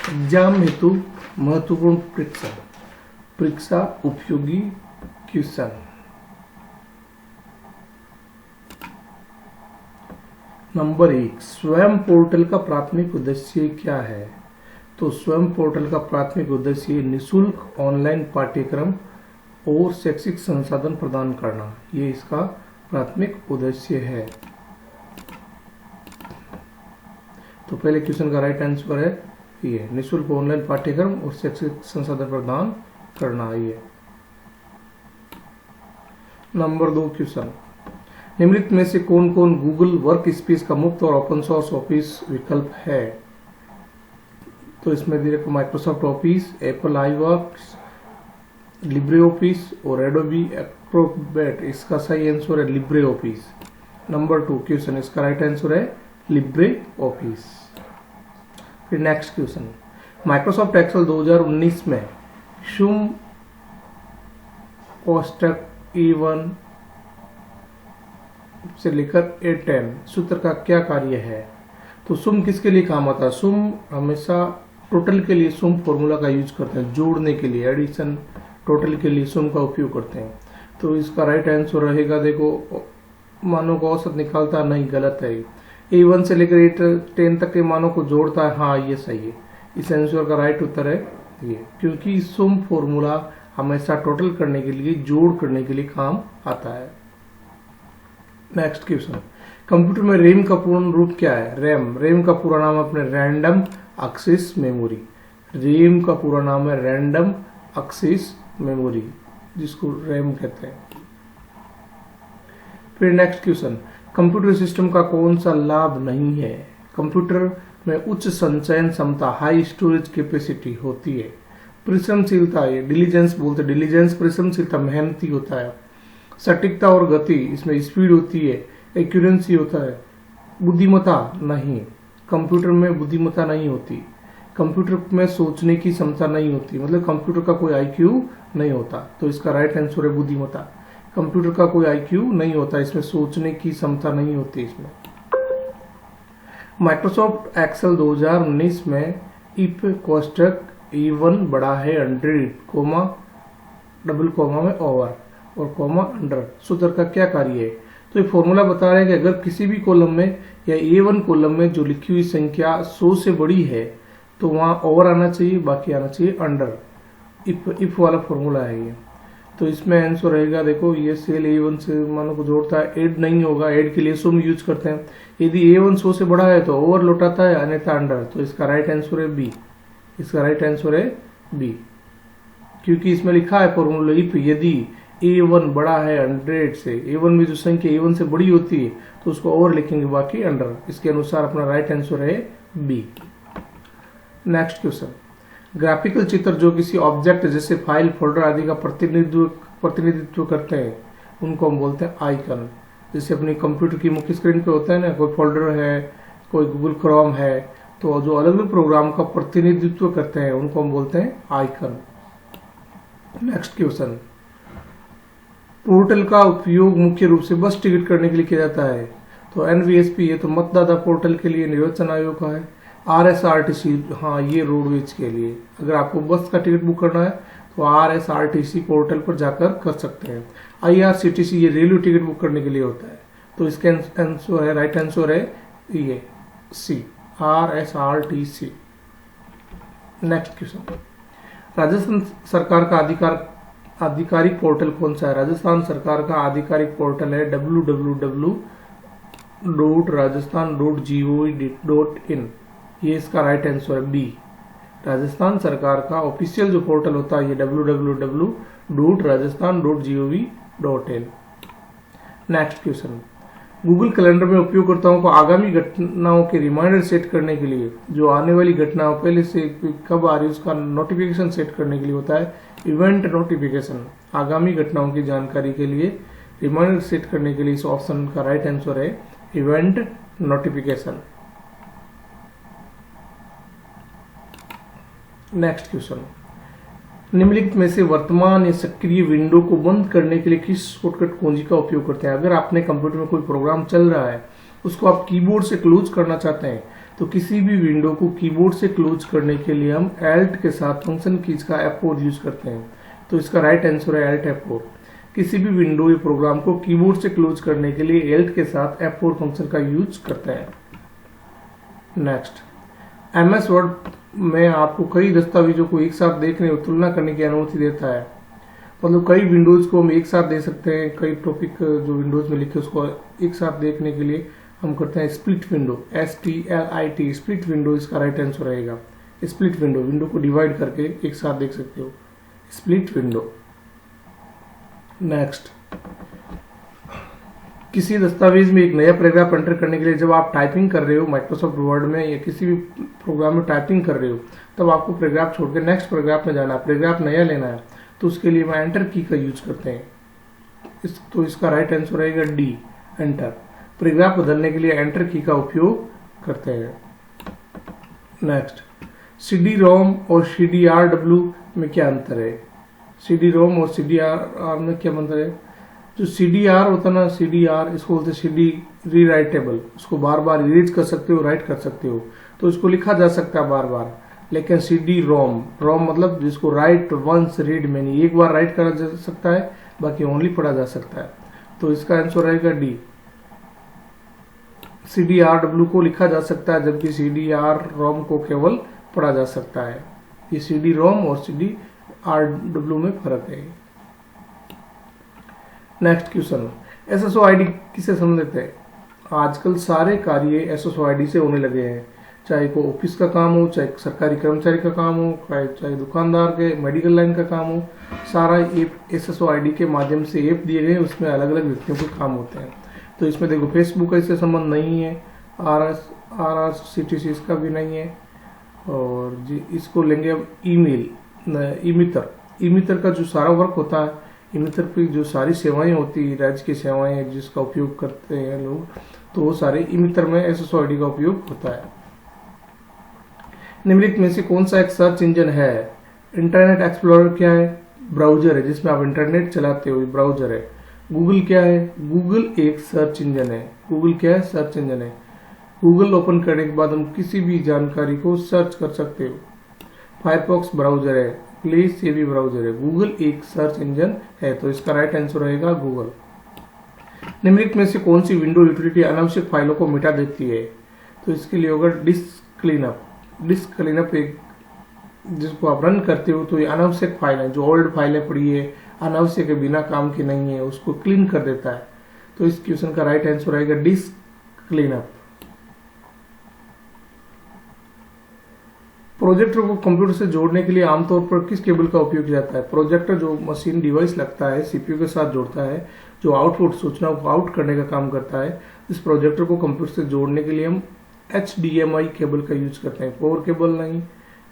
Exam हेतु महत्वपूर्ण परीक्षा परीक्षा उपयोगी क्वेश्चन। नंबर 1, स्वयं पोर्टल का प्राथमिक उद्देश्य क्या है? तो स्वयं पोर्टल का प्राथमिक उद्देश्य निशुल्क ऑनलाइन पाठ्यक्रम और शैक्षिक संसाधन प्रदान करना, ये इसका प्राथमिक उद्देश्य है। तो पहले क्वेश्चन का राइट आंसर है ये, निशुल्क ऑनलाइन पाठ्यक्रम और शैक्षिक संसाधन प्रदान करना ये। नंबर 2 क्वेश्चन, निम्नलिखित में से कौन कौन गूगल वर्क स्पेस का मुफ्त और ओपन सोर्स ऑफिस विकल्प है? तो इसमें देखो Microsoft Office, Apple iWorks, Libre Office और एडोबी एक्रोबैट, इसका सही आंसर है लिब्रे ऑफिस। नंबर 2 क्वेश्चन, इसका राइट आंसर है लिब्रे ऑफिस। फिर नेक्स्ट क्वेश्चन, माइक्रोसॉफ्ट एक्सेल 2019 में सुम कोष्ठक E1 से लेकर A10 सूत्र का क्या कार्य है? तो सुम किसके लिए काम आता है? सुम हमेशा टोटल के लिए सुम फॉर्मूला का यूज करते हैं, जोड़ने के लिए, एडिशन टोटल के लिए सुम का उपयोग करते हैं। तो इसका राइट आंसर रहेगा, देखो मानों का औसत निकालता नहीं, गलत है। A1 से लेकर A10 तक के मानों को जोड़ता है, हाँ ये सही है। इस आंसर का राइट उत्तर है ये, क्योंकि सुम फॉर्मूला हमेशा टोटल करने के लिए, जोड़ करने के लिए काम आता है। नेक्स्ट क्वेश्चन, कंप्यूटर में रैम का पूर्ण रूप क्या है? रैम का पूरा नाम अपने रैंडम एक्सेस मेमोरी। रैम का पूरा नाम है रैंडम एक्सेस मेमोरी, जिसको रैम कहते हैं। फिर नेक्स्ट क्वेश्चन, कंप्यूटर सिस्टम का कौन सा लाभ नहीं है? कंप्यूटर में उच्च संचयन क्षमता, हाई स्टोरेज कैपेसिटी होती है। परिश्रमशीलता, ये डिलीजेंस बोलते हैं, डिलीजेंस परिश्रमशीलता, मेहनती होता है। सटीकता और गति, इसमें स्पीड होती है। एक्यूरेंसी होता है। बुद्धिमत्ता नहीं, कंप्यूटर में बुद्धिमत्ता नहीं होती। कंप्यूटर में सोचने की क्षमता नहीं होती, मतलब कंप्यूटर का कोई IQ नहीं होता। तो इसका राइट आंसर है बुद्धिमत्ता। कंप्यूटर का कोई IQ नहीं होता, इसमें सोचने की क्षमता नहीं होती। इसमें माइक्रोसॉफ्ट एक्सेल 2019 में इफ कोष्ठक E1 बड़ा है 100, कोमा डबल कोमा में ओवर और कोमा अंडर सूत्र का क्या कार्य है? तो ये फॉर्मूला बता रहा है कि अगर किसी भी कॉलम में या A1 कॉलम में जो लिखी हुई संख्या 100 से बड़ी है तो वहां ओवर आना चाहिए, बाकी आना चाहिए अंडर। इफ वाला फॉर्मूला है ये। तो इसमें आंसर रहेगा, देखो ये सेल A1 से मानों को जोड़ता है, ऐड नहीं होगा, ऐड के लिए सुम यूज करते हैं। यदि A1 100 से बड़ा है तो ओवर लौटाता है, अन्यथा अंडर। तो इसका राइट आंसर है बी। इसका राइट आंसर है बी, क्योंकि इसमें लिखा है फॉर्मूला इफ यदि A1 बड़ा है 100 से, A1 में जो संख्या A1 से बड़ी होती है तो उसको ओवर लिखेंगे, बाकी अंडर। इसके अनुसार अपना राइट आंसर है बी। नेक्स्ट क्वेश्चन, ग्राफिकल चित्र जो किसी ऑब्जेक्ट जैसे फाइल, फोल्डर आदि का प्रतिनिधित्व करते हैं उनको हम बोलते हैं आइकन। जैसे अपनी कंप्यूटर की मुख्य स्क्रीन पे होता है ना, कोई फोल्डर है, कोई गूगल क्रोम है, तो जो अलग अलग प्रोग्राम का प्रतिनिधित्व करते हैं उनको हम बोलते हैं आइकन। नेक्स्ट क्वेश्चन, पोर्टल का उपयोग मुख्य रूप से बस टिकट करने के लिए किया जाता है। तो NVSP ये तो मतदाता पोर्टल के लिए, निर्वाचन आयोग का है। RSRTC, हाँ ये रोडवेज के लिए। अगर आपको बस का टिकट बुक करना है तो RSRTC पोर्टल पर जाकर कर सकते हैं। IRCTC ये रेलवे टिकट बुक करने के लिए होता है। तो इसका आंसर है, राइट आंसर है ये सी, RSRTC। नेक्स्ट क्वेश्चन, राजस्थान सरकार का आधिकारिक पोर्टल कौन सा है? राजस्थान सरकार का आधिकारिक पोर्टल है www.rajasthan.gov.in। ये इसका राइट आंसर है बी। राजस्थान सरकार का ऑफिशियल जो पोर्टल होता है ये www.rajasthan.gov.in। Next question, Google calendar में उपयोगकर्ताओं को आगामी घटनाओं के रिमाइंडर सेट करने के लिए, जो आने वाली घटना पहले से कब आ रही है उसका नोटिफिकेशन सेट करने के लिए होता है इवेंट नोटिफिकेशन। आगामी घटनाओं की जानकारी के लिए रिमाइंडर सेट करने के लिए इस ऑप्शन का राइट आंसर है इवेंट नोटिफिकेशन। नेक्स्ट क्वेश्चन, निम्नलिखित में से वर्तमान या सक्रिय विंडो को बंद करने के लिए किस शॉर्टकट कुंजी का उपयोग करते हैं? अगर आपने कंप्यूटर में कोई प्रोग्राम चल रहा है उसको आप कीबोर्ड से क्लोज करना चाहते हैं तो किसी भी विंडो को कीबोर्ड से क्लोज करने के लिए हम Alt के साथ फंक्शन कीज का F4 यूज करते हैं। तो इसका राइट आंसर है Alt F4। किसी भी विंडो या प्रोग्राम को कीबोर्ड से क्लोज करने के लिए Alt के साथ F4 फंक्शन का यूज करते हैं। नेक्स्ट, MS वर्ड में आपको कई दस्तावेजों को एक साथ देखने और तुलना करने की अनुमति देता है। मतलब कई विंडोज को हम एक साथ देख सकते हैं, कई टॉपिक जो विंडोज में लिखे उसको एक साथ देखने के लिए हम करते हैं split window, SPLIT, split window इसका राइट आंसर रहेगा। स्प्लिट विंडो, विंडो को डिवाइड करके एक साथ देख सकते हो, स्प्लिट विंडो। नेक्स्ट, किसी दस्तावेज में एक नया पैराग्राफ एंटर करने के लिए जब आप टाइपिंग कर रहे हो माइक्रोसॉफ्ट वर्ड में या किसी भी प्रोग्राम में टाइपिंग कर रहे हो, तब आपको पैराग्राफ छोड़ के नेक्स्ट पैराग्राफ में जाना है, पैराग्राफ नया लेना है, तो उसके लिए मैं एंटर की का यूज करते हैं। तो इसका राइट आंसर रहेगा डी, एंटर। पैराग्राफ बदलने के लिए एंटर की का उपयोग करते हैं। नेक्स्ट, CD-ROM और CDRW में क्या अंतर है? CD-ROM और CDR में क्या अंतर है? जो CDR होता है ना, CDR इसको बोलते हैं CD रीराइटेबल, उसको बार बार इरेज कर सकते हो, राइट कर सकते हो, तो इसको लिखा जा सकता है बार बार। लेकिन CD-ROM, ROM मतलब जिसको राइट वंस रीड मैनी, एक बार राइट करा जा सकता है, बाकी ओनली पढ़ा जा सकता है। तो इसका आंसर रहेगा डी। CDRW को लिखा जा सकता है जबकि CDR-ROM को केवल पढ़ा जा सकता है। ये CD-ROM और CDRW में फर्क है। नेक्स्ट क्वेश्चन, SSO-ID किससे संबंधित है? आजकल सारे कार्य SSO-ID से होने लगे हैं, चाहे को ऑफिस का काम हो, चाहे सरकारी कर्मचारी का काम हो, चाहे दुकानदार के मेडिकल लाइन का काम हो, सारा ऐप SSO-ID के माध्यम से ऐप दिए गए, उसमें अलग अलग व्यक्तियों के काम होते हैं। तो इसमें देखो फेसबुक का इससे संबंध नहीं है, RRCTC इसका भी नहीं है, और जी इसको लेंगे अब ईमेल, ईमितर का जो सारा वर्क होता है, ईमितर पे जो सारी सेवाएं होती है, राज्य की सेवाएं जिसका उपयोग करते हैं लोग, तो वो सारे ईमितर में SSO-ID का उपयोग होता है। निम्नलिखित में से कौन सा एक सर्च इंजन है? इंटरनेट एक्सप्लोरर क्या है? ब्राउजर है, जिसमें आप इंटरनेट चलाते हो, ब्राउजर है। गूगल क्या है? गूगल एक सर्च इंजन है। गूगल क्या है? सर्च इंजन है। गूगल ओपन करने के बाद हम किसी भी जानकारी को सर्च कर सकते हो। फायरफॉक्स ब्राउजर है, प्लीज ये भी ब्राउजर है। गूगल एक सर्च इंजन है, तो इसका राइट आंसर रहेगा गूगल। निम्नलिखित में से कौन सी विंडो यूटिलिटी अनावश्यक फाइलों को मिटा देती है? तो इसके लिए होगा डिस्क क्लीनअप। डिस्क क्लीनअप एक जिसको आप रन करते हो, तो ये अनावश्यक फाइल है, जो ओल्ड फाइलें पड़ी है, अनावश्यक है, बिना काम की नहीं है, उसको क्लीन कर देता है। तो इस क्वेश्चन का राइट आंसर रहेगा डिस्क क्लीनअप। प्रोजेक्टर को कंप्यूटर से जोड़ने के लिए आमतौर पर किस केबल का उपयोग किया जाता है? प्रोजेक्टर जो मशीन डिवाइस लगता है, सीपीयू के साथ जोड़ता है, जो आउटपुट सूचनाओं को आउट करने का काम करता है, इस प्रोजेक्टर को कंप्यूटर से जोड़ने के लिए हम HDMI केबल का यूज करते हैं। पावर केबल नहीं,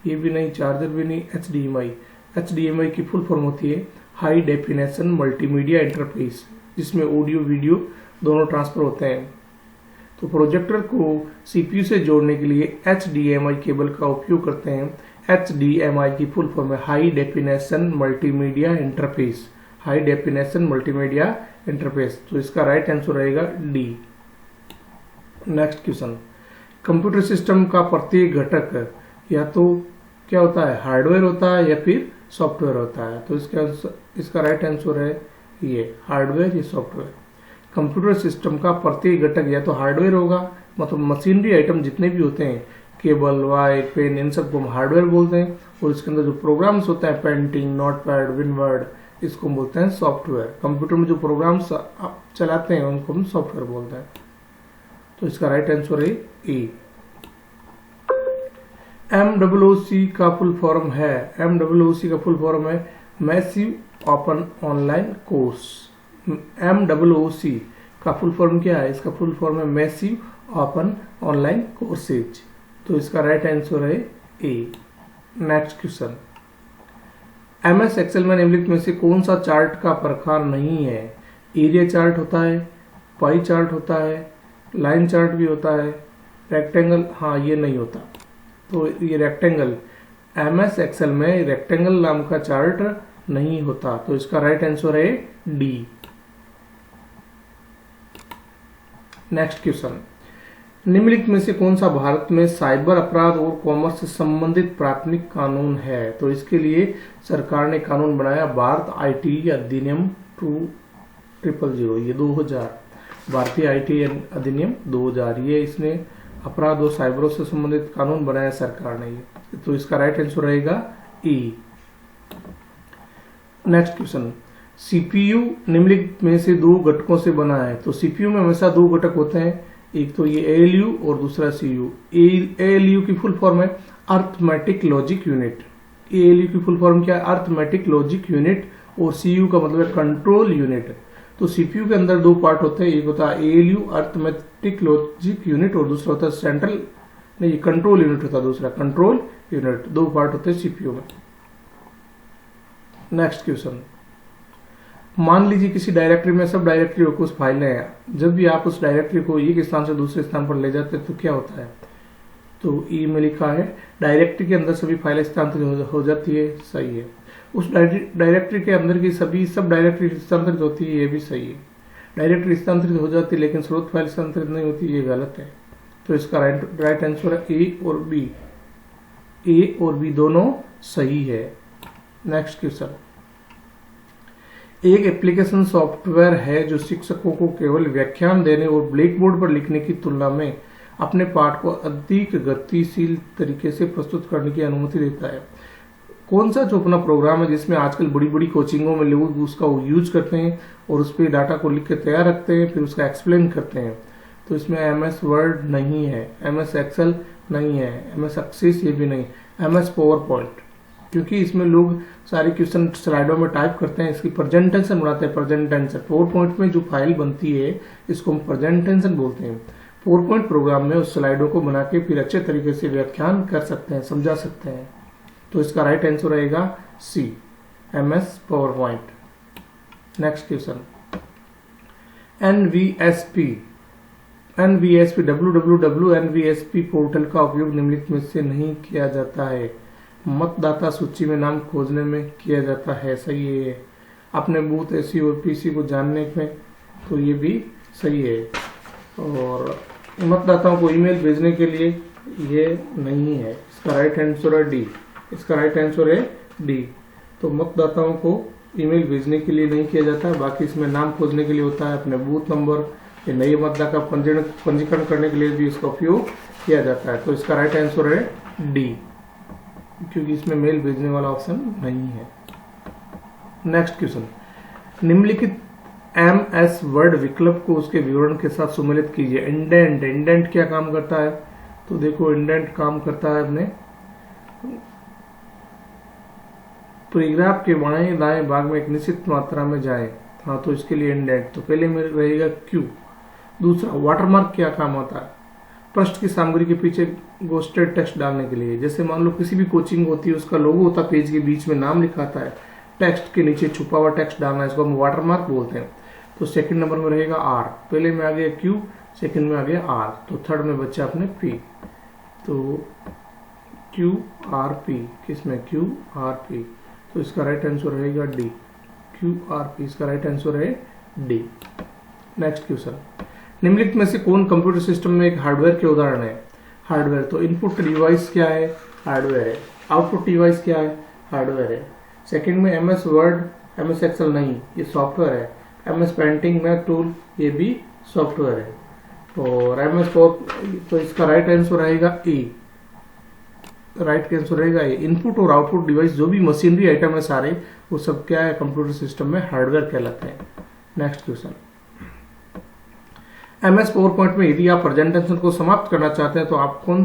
ये भी नहीं, चार्जर भी नहीं, HDMI। HDMI की फुल फॉर्म होती है हाई डेफिनेशन मल्टीमीडिया इंटरफेस, जिसमें ऑडियो वीडियो दोनों ट्रांसफर होते हैं। तो प्रोजेक्टर को सीपीयू से जोड़ने के लिए HDMI केबल का उपयोग करते हैं। HDMI की फुल फॉर्म है high definition multimedia interface, high definition multimedia interface. तो इसका राइट आंसर रहेगा D. Next question, computer system का प्रत्येक घटक या तो क्या होता है? हार्डवेयर होता है या फिर सॉफ्टवेयर होता है। तो इसका राइट आंसर है ये हार्डवेयर या सॉफ्टवेयर। कंप्यूटर सिस्टम का प्रत्येक घटक या तो हार्डवेयर होगा, मतलब मशीनरी आइटम जितने भी होते हैं, केबल, वायर, पेन, इन सबको हम हार्डवेयर बोलते हैं, और इसके अंदर जो प्रोग्राम्स होते हैं, पेंटिंग, नोटपैड, विनवर्ड, इसको हम बोलते हैं सॉफ्टवेयर। कंप्यूटर में जो प्रोग्राम्स चलाते हैं उनको हम सॉफ्टवेयर बोलते हैं। तो इसका राइट आंसर है ए। MOOC का फुल फॉर्म है, MOOC का फुल फॉर्म है massive open online course. MOOC का फुल फॉर्म क्या है? इसका फुल फॉर्म है मैसिव ओपन ऑनलाइन कोर्सेज। तो इसका राइट आंसर है ए। नेक्स्ट क्वेश्चन, MS एक्सेल में निम्नलिखित में से कौन सा चार्ट का प्रकार नहीं है? एरिया चार्ट होता है, पाई चार्ट होता है, लाइन चार्ट भी होता है, रेक्टेंगल, हाँ ये नहीं होता। तो ये रेक्टेंगल, MS एक्सेल में रेक्टेंगल नाम का चार्ट नहीं होता। तो इसका राइट आंसर है डी। नेक्स्ट क्वेश्चन, निम्नलिखित में से कौन सा भारत में साइबर अपराध और कॉमर्स से संबंधित प्राथमिक कानून है? तो इसके लिए सरकार ने कानून बनाया भारत आईटी अधिनियम 2000, ये 2000, भारतीय आईटी अधिनियम 2000, ये इसने अपराध और साइबरों से संबंधित कानून बनाया सरकार ने। ये तो इसका राइट आंसर रहेगा ई। नेक्स्ट क्वेश्चन, सीपीयू निम्नलिखित में से दो घटकों से बना है? तो सीपीयू में हमेशा दो घटक होते हैं, एक तो ये एएलयू और दूसरा सीयू। एएलयू की फुल फॉर्म है अर्थमेटिक लॉजिक यूनिट। एएलयू की फुल फॉर्म क्या है? Arithmetic logic unit. और सीयू का मतलब है कंट्रोल यूनिट। तो सीपीयू के अंदर दो पार्ट होते हैं, एक होता है एएलयू अर्थमेटिक लॉजिक यूनिट और दूसरा होता है सेंट्रल नहीं कंट्रोल यूनिट होता है दूसरा, कंट्रोल यूनिट। दो पार्ट होते हैं सीपीयू में। नेक्स्ट क्वेश्चन, मान लीजिए किसी डायरेक्टरी में सब डायरेक्टरी कुछ फाइलें हैं। जब भी आप उस डायरेक्टरी को एक स्थान से दूसरे स्थान पर ले जाते हैं तो क्या होता है? तो ई में लिखा है डायरेक्टरी के अंदर सभी फाइलें स्थानांतरित हो जाती है, सही है। उस डायरेक्टरी के अंदर की सभी सब डायरेक्टरी स्थानांतरित होती है, ये भी सही है। डायरेक्टरी स्थानांतरित हो जाती है लेकिन स्रोत फाइल स्थानांतरित नहीं होती, ये गलत है। तो इसका राइट आंसर है ए और बी। ए और बी दोनों सही है। नेक्स्ट क्वेश्चन, एक एप्लीकेशन सॉफ्टवेयर है जो शिक्षकों को केवल व्याख्यान देने और ब्लैक बोर्ड पर लिखने की तुलना में अपने पाठ को अधिक गतिशील तरीके से प्रस्तुत करने की अनुमति देता है। कौन सा जो अपना प्रोग्राम है जिसमें आजकल बड़ी बड़ी कोचिंगों में लोग उसका यूज करते हैं और उस पर डाटा को लिख के तैयार रखते हैं, फिर उसका एक्सप्लेन करते हैं? तो इसमें MS वर्ड नहीं है, MS एक्सेल नहीं है, MS एक्सेस ये भी नहीं, MS पावर पॉइंट, क्योंकि इसमें लोग सारे क्वेश्चन स्लाइडों में टाइप करते हैं, इसकी प्रेजेंट टेंशन बनाते हैं। प्रेजेंट टेंशन पावर पॉइंट में जो फाइल बनती है इसको हम प्रेजेंट टेंशन बोलते हैं। पावर पॉइंट प्रोग्राम में उस स्लाइडों को बना के फिर अच्छे तरीके से व्याख्यान कर सकते हैं, समझा सकते हैं। तो इसका राइट आंसर रहेगा सी, MS power point. Next question, NVSP www.nvsp portal का उपयोग निम्नलिखित में से नहीं किया जाता है? मतदाता सूची में नाम खोजने में किया जाता है, सही है। अपने बूथ एसी और पीसी को जानने में, तो ये भी सही है। और मतदाताओं को ईमेल भेजने के लिए ये नहीं है, इसका राइट आंसर है डी। इसका राइट आंसर है डी। तो मतदाताओं को ईमेल भेजने के लिए नहीं किया जाता है, बाकी इसमें नाम खोजने के लिए होता है, अपने बूथ नंबर, ये नए मतदाता का पंजीकरण करने के लिए भी इसका उपयोग किया जाता है। तो इसका राइट आंसर है डी, क्योंकि इसमें मेल भेजने वाला ऑप्शन नहीं है। नेक्स्ट क्वेश्चन, निम्नलिखित MS वर्ड विकल्प को उसके विवरण के साथ सुमेलित कीजिए। इंडेंट, इंडेंट क्या काम करता है? तो देखो इंडेंट काम करता है अपने पैराग्राफ के बाएं दाएं भाग में एक निश्चित मात्रा में जाए। हाँ, तो इसके लिए इंडेंट तो पहले में रहेगा क्यू। दूसरा, वाटरमार्क क्या काम आता है? पृष्ठ की सामग्री के पीछे गोस्टेड टेक्स्ट डालने के लिए। जैसे मान लो किसी भी कोचिंग होती है, उसका लोगो होता है, पेज के बीच में नाम लिखा आता है, टेक्स्ट के नीचे छुपा हुआ टेक्स्ट डालना है, इसको हम वाटरमार्क बोलते हैं। तो सेकंड नंबर में रहेगा आर। पहले में आ गया क्यू, सेकंड में आ गया आर, तो थर्ड में बच्चा अपने पी। तो क्यू आर पी, किसमें क्यू आर पी, तो इसका राइट आंसर रहेगा डी, क्यू आर पी, इसका राइट आंसर है डी। नेक्स्ट क्वेश्चन, निम्नलिखित में से कौन कंप्यूटर सिस्टम में एक हार्डवेयर के उदाहरण है? हार्डवेयर तो इनपुट डिवाइस क्या है? हार्डवेयर है। आउटपुट डिवाइस क्या है? हार्डवेयर है। सेकंड में MS वर्ड, MS एक्सेल नहीं, ये सॉफ्टवेयर है। MS पेंटिंग में टूल, ये भी सॉफ्टवेयर है। और MS पावर, तो इसका राइट आंसर रहेगा ई। राइट आंसर रहेगा ए। इनपुट और आउटपुट डिवाइस जो भी मशीनरी आइटम है सारे, वो सब क्या है? कंप्यूटर सिस्टम में हार्डवेयर कहलाते हैं। Next question, MS power point में यदि आप प्रेजेंटेशन को समाप्त करना चाहते हैं तो आप कौन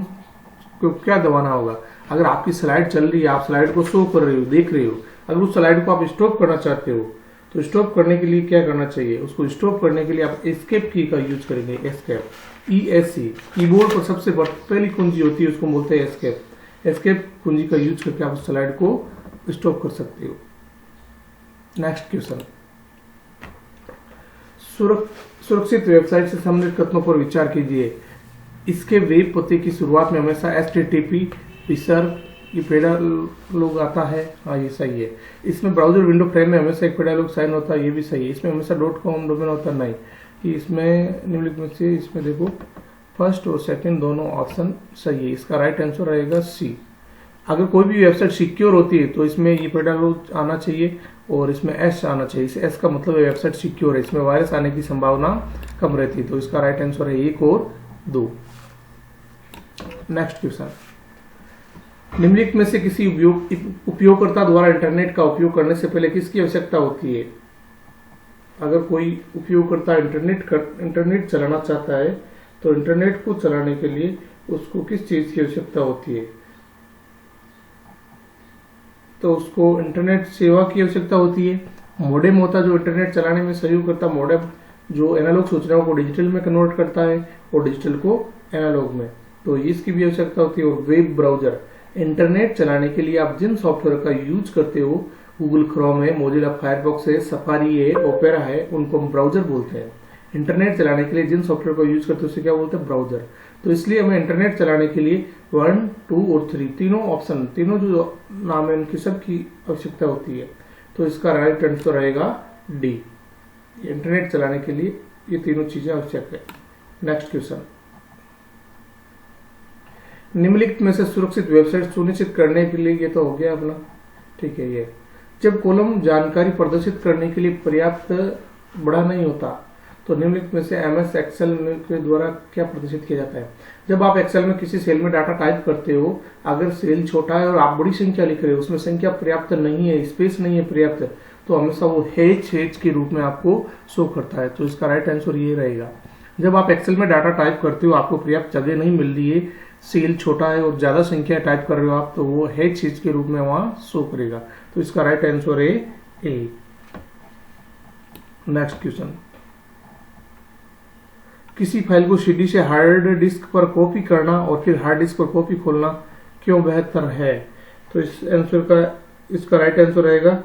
को क्या दबाना होगा? अगर आपकी स्लाइड चल रही है, आप स्लाइड को शो कर रहे हो, देख रहे हो, अगर उस स्लाइड को आप स्टॉप करना चाहते हो तो स्टॉप करने के लिए क्या करना चाहिए? उसको स्टॉप करने के लिए आप एस्केप की का यूज करेंगे। Escape, ESC। कीबोर्ड पर सबसे पहली कुंजी होती है, उसको बोलते हैं एस्केप। एस्केप कुंजी का यूज करके आप स्लाइड को स्टॉप कर सकते हो। नेक्स्ट क्वेश्चन, सुरक्षित वेबसाइट से संबंधित कथनों पर विचार कीजिए। इसके वेब पते की शुरुआत में हमेशा HTTP विसर्ग ये पेडालोग आता है, हाँ ये सही है। इसमें ब्राउजर विंडो फ्रेम में हमेशा एक पेडालोग साइन होता है, ये भी सही है। इसमें हमेशा .com डोमेन होता है, नहीं। इसमें निम्नलिखित में से इसमें देखो फर्स्ट और सेकंड दोनों ऑप्शन सही है, इसका राइट आंसर रहेगा सी। अगर कोई भी वेबसाइट सिक्योर होती है तो इसमें ये पेडालोग आना चाहिए और इसमें एस आना चाहिए। इस एस का मतलब है वेबसाइट सिक्योर है, इसमें वायरस आने की संभावना कम रहती है। तो इसका राइट आंसर है 1 और 2। नेक्स्ट क्वेश्चन, निम्नलिखित में से किसी उपयोगकर्ता द्वारा इंटरनेट का उपयोग करने से पहले किसकी आवश्यकता होती है? अगर कोई उपयोगकर्ता इंटरनेट चलाना चाहता है तो इंटरनेट को चलाने के लिए उसको किस चीज की आवश्यकता होती है? तो उसको इंटरनेट सेवा की आवश्यकता होती है। मोडेम होता है जो इंटरनेट चलाने में सहयोग करता, मोडेम जो एनालॉग सूचनाओं को डिजिटल में कन्वर्ट करता है और डिजिटल को एनालॉग में, तो इसकी भी आवश्यकता होती है। और वेब ब्राउजर, इंटरनेट चलाने के लिए आप जिन सॉफ्टवेयर का यूज करते हो, गूगल क्रोम है, मोजिला फायरफॉक्स है, सफारी है, ओपेरा है, उनको हम ब्राउजर बोलते हैं। इंटरनेट चलाने के लिए जिन सॉफ्टवेयर का यूज करते हैं उसे क्या बोलते हैं? ब्राउजर। तो इसलिए हमें इंटरनेट चलाने के लिए 1, 2 और 3 तीनों ऑप्शन, तीनों जो नाम है उनकी सबकी आवश्यकता होती है। तो इसका राइट आंसर रहेगा डी। इंटरनेट चलाने के लिए ये तीनों चीजें आवश्यक है। नेक्स्ट क्वेश्चन, निम्नलिखित में से सुरक्षित वेबसाइट सुनिश्चित करने के लिए, ये तो हो गया अपना, ठीक है। ये जब कॉलम जानकारी प्रदर्शित करने के लिए पर्याप्त बड़ा नहीं होता तो निम्नलिखित में से एमएस एक्सेल के द्वारा क्या प्रदर्शित किया जाता है? जब आप एक्सेल में किसी सेल में डाटा टाइप करते हो, अगर सेल छोटा है और आप बड़ी संख्या लिख रहे हो, उसमें संख्या पर्याप्त नहीं है, स्पेस नहीं है पर्याप्त, तो हमेशा वो हेच के रूप में आपको शो करता है। तो इसका राइट आंसर ये रहेगा। जब आप एक्सेल में डाटा टाइप करते हो, आपको पर्याप्त जगह नहीं मिल रही है, सेल छोटा है और ज्यादा संख्या टाइप कर रहे हो आप, तो वो हेच के रूप में वहां शो करेगा। तो इसका राइट आंसर है ए। नेक्स्ट क्वेश्चन, किसी फाइल को सीडी से हार्ड डिस्क पर कॉपी करना और फिर हार्ड डिस्क पर कॉपी खोलना क्यों बेहतर है? तो इस आंसर का, इसका राइट आंसर रहेगा,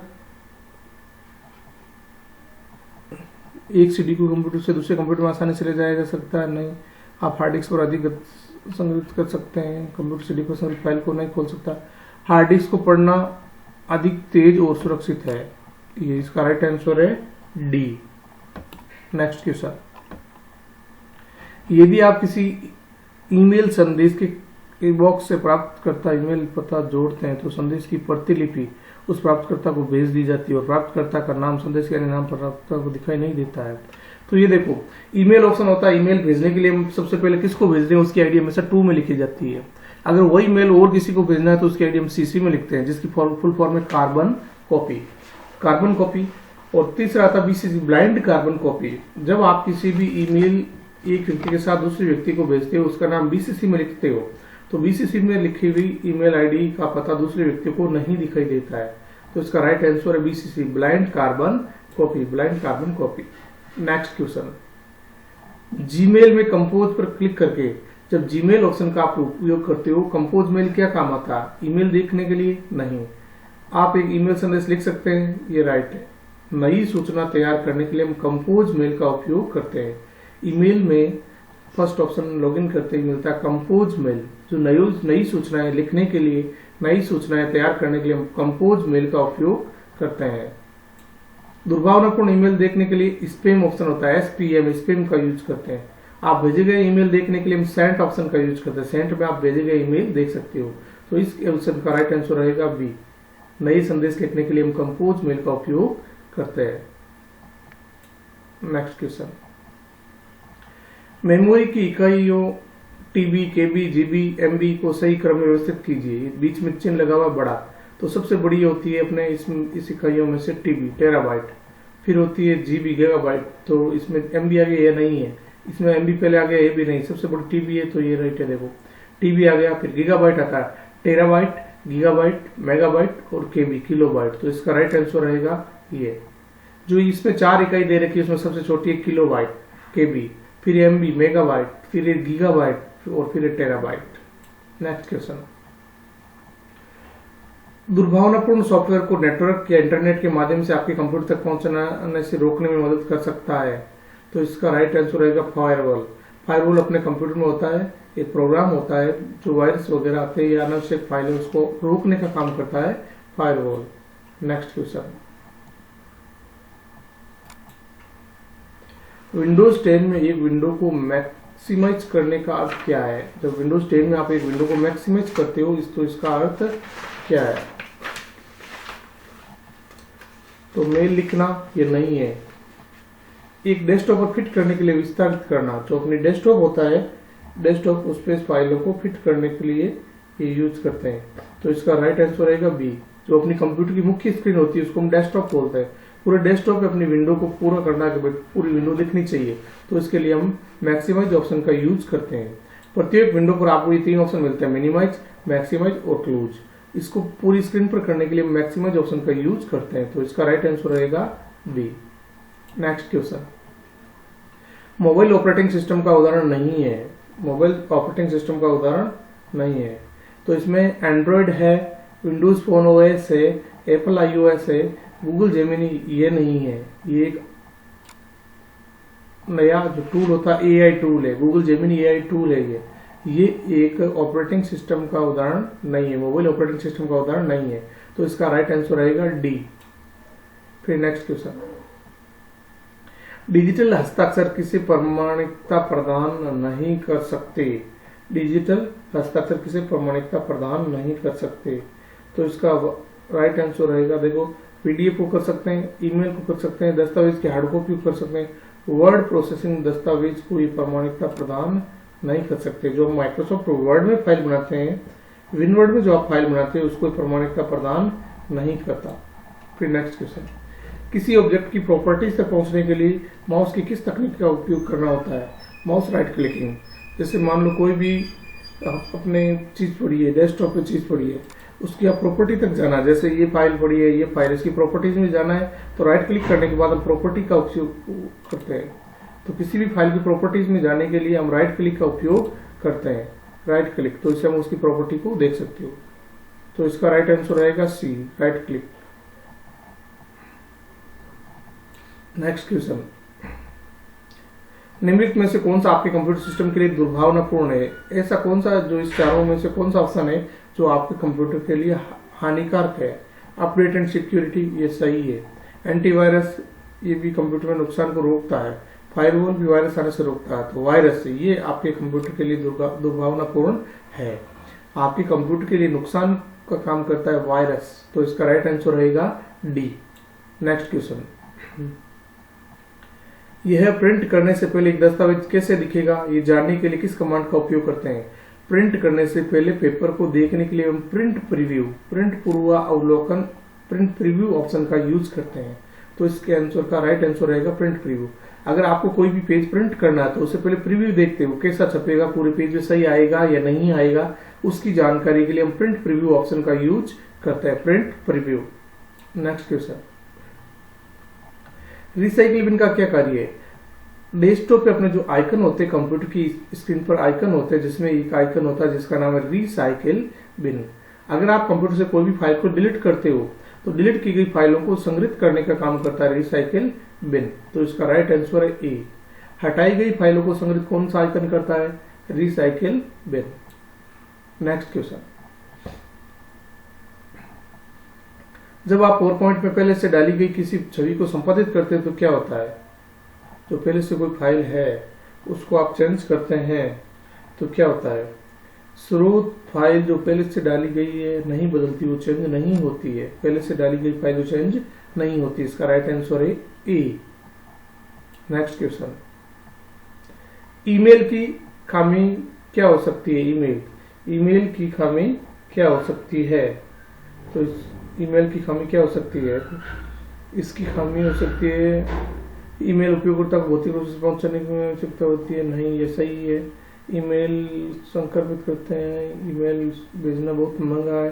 एक सीडी को कंप्यूटर से दूसरे कंप्यूटर में आसानी से ले जाया जा सकता है? नहीं। आप हार्ड डिस्क पर अधिक संग्रहित कर सकते हैं, कंप्यूटर सीडी पर संग्रहित फाइल को नहीं खोल सकता। हार्ड डिस्क को पढ़ना अधिक तेज और सुरक्षित है। ये इसका राइट आंसर है डी। नेक्स्ट क्वेश्चन, यदि आप किसी ईमेल संदेश के बॉक्स से प्राप्तकर्ता ईमेल पता जोड़ते हैं तो संदेश की प्रतिलिपि उस प्राप्तकर्ता को भेज दी जाती है और प्राप्तकर्ता का नाम संदेश के नाम पर प्राप्तकर्ता को दिखाई नहीं देता है। तो ये देखो, ईमेल ऑप्शन होता है। ईमेल भेजने के लिए हम सबसे पहले किसको भेज रहे हैं उसकी आईडी हमेशा 2 में लिखी जाती है। अगर वही मेल और किसी को भेजना है तो उसकी आईडी हम सीसी में लिखते हैं, जिसकी फुल फॉर्म है कार्बन कॉपी। और तीसरा आता बीसीसी, ब्लाइंड कार्बन कॉपी। जब आप किसी भी ईमेल एक व्यक्ति के साथ दूसरे व्यक्ति को भेजते हो, उसका नाम बीसीसी में लिखते हो, तो बीसीसी में लिखी हुई ईमेल आईडी का पता दूसरे व्यक्ति को नहीं दिखाई देता है। तो इसका राइट आंसर है BCC, blind carbon copy. Next question, Gmail में कंपोज पर क्लिक करके जब जीमेल ऑप्शन का आप उपयोग करते हो, कंपोज मेल क्या काम आता है? ईमेल देखने के लिए? नहीं। आप एक ईमेल संदेश लिख सकते हैं, ये राइट है। नई सूचना तैयार करने के लिए हम कंपोज मेल का उपयोग करते हैं। ईमेल में फर्स्ट ऑप्शन लॉगिन करते ही मिलता है कंपोज मेल, जो नई सूचनाएं लिखने के लिए, नई सूचनाएं तैयार करने के लिए हम कंपोज मेल का उपयोग करते हैं। दुर्भावनापूर्ण ईमेल देखने के लिए स्पैम ऑप्शन होता है, SPM, स्पैम का यूज करते हैं। आप भेजे गए ईमेल देखने के लिए हम सेंट ऑप्शन का यूज करते हैं, सेंट में आप भेजे गए ईमेल देख सकते हो। तो इस ऑप्शन का राइट आंसर रहेगा बी। नई संदेश लिखने के लिए हम कंपोज मेल का उपयोग करते हैं। नेक्स्ट क्वेश्चन, मेमोरी की इकाइयों टीबी, केबी, जीबी, एमबी को सही क्रम में व्यवस्थित कीजिए। बीच में चिन्ह लगा हुआ बड़ा, तो सबसे बड़ी होती है अपने इस इकाइयों में से टीबी, टेराबाइट। फिर होती है जीबी, गीगाबाइट। तो इसमें एमबी आगे ये नहीं है, इसमें एमबी पहले आ गया, ये भी नहीं। सबसे बड़ी टीबी है, तो ये राइट है। देखो, टीबी आ गया, फिर गीगाबाइट आता है, टेराबाइट, गीगाबाइट, मेगाबाइट और केबी, किलोबाइट। तो इसका राइट आंसर रहेगा ये। जो इसमें 4 इकाई दे रखी है, उसमें सबसे छोटी है किलोबाइट, केबी, फिर एमबी, मेगाबाइट, फिर गीगाबाइट और फिर टेराबाइट। नेक्स्ट क्वेश्चन, दुर्भावनापूर्ण सॉफ्टवेयर को नेटवर्क या इंटरनेट के माध्यम से आपके कंप्यूटर तक पहुंचने से रोकने में मदद कर सकता है। तो इसका राइट आंसर रहेगा फायरवॉल। फायरवॉल अपने कंप्यूटर में होता है, एक प्रोग्राम होता है जो वायरस वगैरह आते हैं या अनावश्यक फाइलें उसको रोकने का काम करता है, फायरवॉल। नेक्स्ट क्वेश्चन, विंडोज 10 में एक विंडो को मैक्सिमाइज करने का अर्थ क्या है? जब विंडोज 10 में आप एक विंडो को मैक्सिमाइज करते हो तो इसका अर्थ क्या है? तो मेल लिखना ये नहीं है। एक डेस्कटॉप पर फिट करने के लिए विस्तारित करना, जो अपनी डेस्कटॉप होता है, डेस्कटॉप उस पे फाइलों को फिट करने के लिए ये यूज करते हैं। तो इसका राइट आंसर रहेगा बी। जो अपनी कंप्यूटर की मुख्य स्क्रीन होती है उसको हम डेस्कटॉप बोलते हैं। पूरे डेस्कटॉप पे अपनी विंडो को पूरा करना है कि पूरी विंडो दिखनी चाहिए, तो इसके लिए हम मैक्सिमाइज ऑप्शन का यूज करते हैं। प्रत्येक विंडो पर आपको ये 3 ऑप्शन मिलते हैं, मिनिमाइज, मैक्सिमाइज और क्लोज। इसको पूरी स्क्रीन पर करने के लिए मैक्सिमाइज ऑप्शन का यूज करते हैं। तो इसका राइट आंसर रहेगा B. Next question, mobile operating system का उदाहरण नहीं है। मोबाइल ऑपरेटिंग सिस्टम का उदाहरण नहीं है। तो इसमें एंड्रॉयड है, विंडोज फोन ओएस है, एप्पल आईओएस है, गूगल जेमिनी ये नहीं है। ये एक नया जो टूल होता है एआई टूल है, गूगल जेमिनी एआई टूल है। ये एक ऑपरेटिंग सिस्टम का उदाहरण नहीं है, मोबाइल ऑपरेटिंग सिस्टम का उदाहरण नहीं है। तो इसका राइट आंसर रहेगा डी। फिर नेक्स्ट क्वेश्चन, डिजिटल हस्ताक्षर किसी प्रमाणिकता प्रदान नहीं कर सकते। डिजिटल हस्ताक्षर किसी प्रमाणिकता प्रदान नहीं कर सकते। तो इसका राइट आंसर रहेगा, देखो, पीडीएफ को कर सकते हैं, ईमेल को कर सकते हैं, दस्तावेज की हार्ड कॉपी को कर सकते हैं, वर्ड प्रोसेसिंग दस्तावेज को ये प्रमाणिकता प्रदान नहीं कर सकते। जो हम माइक्रोसॉफ्ट वर्ड में फाइल बनाते हैं, विनवर्ड में जो आप फाइल बनाते हैं उसको प्रमाणिकता प्रदान नहीं करता। फिर नेक्स्ट क्वेश्चन, किसी ऑब्जेक्ट की प्रॉपर्टीज तक पहुंचने के लिए माउस की किस तकनीक का उपयोग करना होता है? Mouse right clicking. जैसे मान लो कोई भी अपने चीज पड़ी है, डेस्कटॉप पे चीज पड़ी है, उसकी आप प्रॉपर्टी तक जाना है। जैसे ये फाइल पड़ी है, ये फाइल, इसकी प्रॉपर्टीज में जाना है तो राइट क्लिक करने के बाद हम प्रॉपर्टी का उपयोग करते हैं। तो किसी भी फाइल की प्रॉपर्टीज में जाने के लिए हम राइट क्लिक का उपयोग करते हैं, राइट क्लिक। तो इससे हम उसकी प्रॉपर्टी को देख सकते हो। तो इसका राइट आंसर रहेगा सी, राइट क्लिक। नेक्स्ट क्वेश्चन, निम्नलिखित में से कौन सा आपके कंप्यूटर सिस्टम के लिए दुर्भावनापूर्ण है? ऐसा कौन सा, जो इस चारों में से कौन सा ऑप्शन है जो आपके कंप्यूटर के लिए हानिकारक है? अपडेट एंड सिक्योरिटी, ये सही है। एंटीवायरस, ये भी कंप्यूटर में नुकसान को रोकता है। फायरवॉल भी वायरस आने से रोकता है। तो वायरस, ये आपके कंप्यूटर के लिए दुर्भावनापूर्ण है। आपके कंप्यूटर के लिए नुकसान का काम करता है वायरस। तो इसका राइट आंसर रहेगा डी। नेक्स्ट क्वेश्चन, यह प्रिंट करने से पहले एक दस्तावेज कैसे दिखेगा, ये जानने के लिए किस कमांड का उपयोग करते हैं? प्रिंट करने से पहले पेपर को देखने के लिए हम प्रिंट प्रीव्यू, प्रिंट पूर्वावलोकन, प्रिंट प्रीव्यू ऑप्शन का यूज करते हैं। तो इसके आंसर का राइट आंसर रहेगा प्रिंट प्रीव्यू। अगर आपको कोई भी पेज प्रिंट करना है तो उससे पहले प्रीव्यू देखते हो कैसा छपेगा, पूरे पेज में सही आएगा या नहीं आएगा, उसकी जानकारी के लिए हम प्रिंट प्रीव्यू ऑप्शन का यूज करते हैं, print preview. Next question, recycle bin का क्या कार्य है? डेस्कटॉप पे अपने जो आइकन होते हैं, कंप्यूटर की स्क्रीन पर आइकन होते हैं, जिसमें एक आइकन होता है जिसका नाम है रिसाइकिल बिन। अगर आप कंप्यूटर से कोई भी फाइल को डिलीट करते हो तो डिलीट की गई फाइलों को संग्रहित करने का काम करता है रिसाइकिल बिन। तो इसका राइट आंसर है ए। हटाई गई फाइलों को संग्रहित कौन सा आइकन करता है? रिसाइकिल बिन। नेक्स्ट क्वेश्चन, जब आप पावर पॉइंट में पहले से डाली गई किसी छवि को संपादित करते हैं तो क्या होता है? जो पहले से कोई फाइल है उसको आप चेंज करते हैं तो क्या होता है? स्रोत फाइल जो पहले से डाली गई है नहीं बदलती, वो चेंज नहीं होती है। पहले से डाली गई फाइल जो चेंज नहीं होती। इसका राइट आंसर है ए। नेक्स्ट क्वेश्चन, ईमेल की खामी क्या हो सकती है? ईमेल की खामी क्या हो सकती है? तो ईमेल की खामी क्या हो सकती है? इसकी खामी हो सकती है ईमेल उपयोगकर्ता को भौतिक रूप से पहुंचाने की आवश्यकता होती है। नहीं, ये सही है। ईमेल संक्रमित करते हैं, ईमेल भेजना बहुत महंगा है,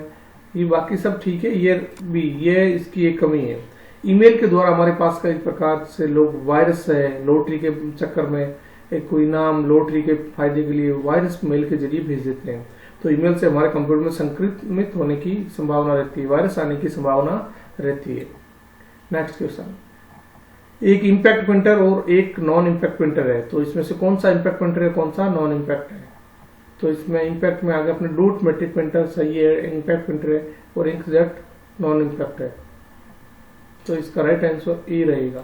ये बाकी सब ठीक है। ये भी, ये इसकी एक कमी है। ईमेल के द्वारा हमारे पास कई प्रकार से लोग वायरस है, लॉटरी के चक्कर में एक कोई नाम लॉटरी के फायदे के लिए वायरस मेल के जरिए भेज देते हैं। तो ईमेल से हमारे कंप्यूटर में संक्रमित होने की संभावना रहती है, वायरस आने की संभावना रहती है। नेक्स्ट क्वेश्चन, एक इंपैक्ट प्रिंटर और एक नॉन इंपैक्ट प्रिंटर है, तो इसमें से कौन सा इंपैक्ट प्रिंटर है, कौन सा नॉन इंपैक्ट है? तो इसमें इंपैक्ट में आगे अपने डॉट मैट्रिक प्रिंटर सही है, इंपैक्ट प्रिंटर है, और इंकजेट नॉन इंपैक्ट है। तो इसका राइट आंसर ए रहेगा,